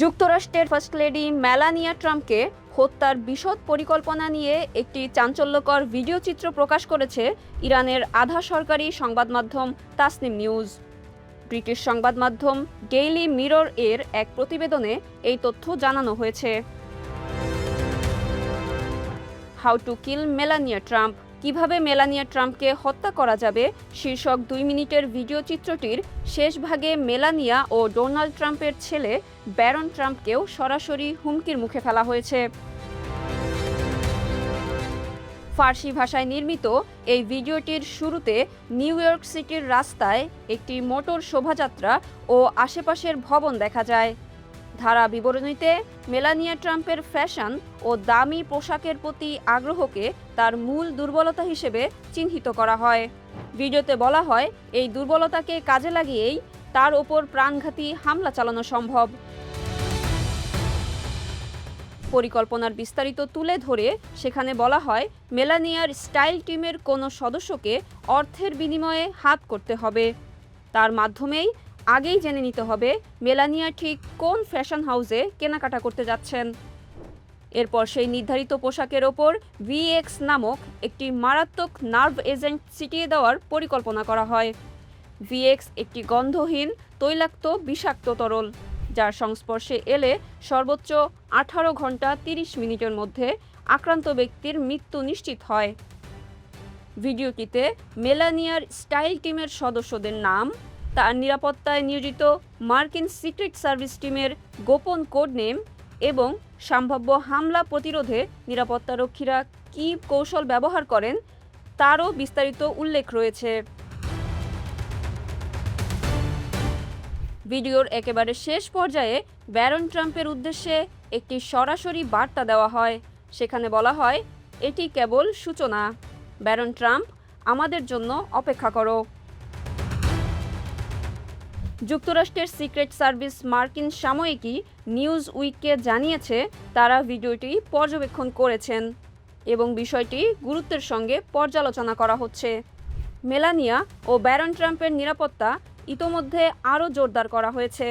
যুক্তরাষ্ট্রের first lady Melania ট্রাম্পকে হত্যার বিশদ পরিকল্পনা নিয়ে একটি চাঞ্চল্যকর ভিডিও চিত্র প্রকাশ করেছে ইরানের আধা সরকারি সংবাদ মাধ্যম তাসনিম নিউজ। ব্রিটিশ সংবাদ মাধ্যম ডেইলি মিরর এর এক প্রতিবেদনে এই তথ্য জানানো হয়েছে। How to kill Melania Trump, কিভাবে মেলানিয়া ট্রাম্পকে হত্যা করা যাবে শীর্ষক 2 মিনিটের ভিডিও চিত্রটির শেষ ভাগে মেলানিয়া ও ডোনাল্ড ট্রাম্পের ছেলে ব্যারন ট্রাম্পকেও সরাসরি হুমকির মুখে ফেলা হয়েছে। ফার্সি ভাষায় নির্মিত এই ভিডিওটির শুরুতে নিউ ইয়র্ক সিটির রাস্তায় একটি মোটর শোভাযাত্রা ও আশেপাশের ভবন দেখা যায়। ধারা বিবরণীতে মেলানিয়া ট্রাম্পের ফ্যাশন ও দামি পোশাকের প্রতি আগ্রহকে তার মূল দুর্বলতা হিসেবে চিহ্নিত করা হয়। ভিডিওতে বলা হয়, এই দুর্বলতাকে কাজে লাগিয়েই তার ওপর প্রাণঘাতী হামলা চালানো সম্ভব। পরিকল্পনার বিস্তারিত তুলে ধরে সেখানে বলা হয়, মেলানিয়ার স্টাইল টিমের কোনো সদস্যকে অর্থের বিনিময়ে হাত করতে হবে। তার মাধ্যমেই আগেই জেনে নিতে হবে মেলানিয়া ঠিক কোন ফ্যাশন হাউসে কেনাকাটা করতে যাচ্ছেন। এরপর সেই নির্ধারিত পোশাকের ওপর VX নামক একটি মারাত্মক নার্ভ এজেন্ট ছিটিয়ে দেওয়ার পরিকল্পনা করা হয়। VX একটি গন্ধহীন তৈলাক্ত বিষাক্ত তরল, যার সংস্পর্শে এলে সর্বোচ্চ 18 ঘন্টা 30 মিনিটের মধ্যে আক্রান্ত ব্যক্তির মৃত্যু নিশ্চিত হয়। ভিডিওটিতে মেলানিয়ার স্টাইল টিমের সদস্যদের নাম, তার নিরাপত্তায় নিয়োজিত মার্কিন সিক্রেট সার্ভিস টিমের গোপন কোড নেম এবং সম্ভাব্য হামলা প্রতিরোধে নিরাপত্তারক্ষীরা কী কৌশল ব্যবহার করেন তারও বিস্তারিত উল্লেখ রয়েছে। ভিডিওর একেবারে শেষ পর্যায়ে ব্যারন ট্রাম্পের উদ্দেশ্যে একটি সরাসরি বার্তা দেওয়া হয়। সেখানে বলা হয়, এটি কেবল সূচনা। ব্যারন ট্রাম্প, আমাদের জন্য অপেক্ষা করো। যুক্তরাষ্ট্রের সিক্রেট সার্ভিস মার্কিন সাময়িকী নিউজ উইককে জানিয়েছে তারা ভিডিওটি পর্যবেক্ষণ করেছেন এবং বিষয়টি গুরুত্বের সঙ্গে পর্যালোচনা করা হচ্ছে। মেলানিয়া ও ব্যারন ট্রাম্পের নিরাপত্তা ইতোমধ্যে আরও জোরদার করা হয়েছে।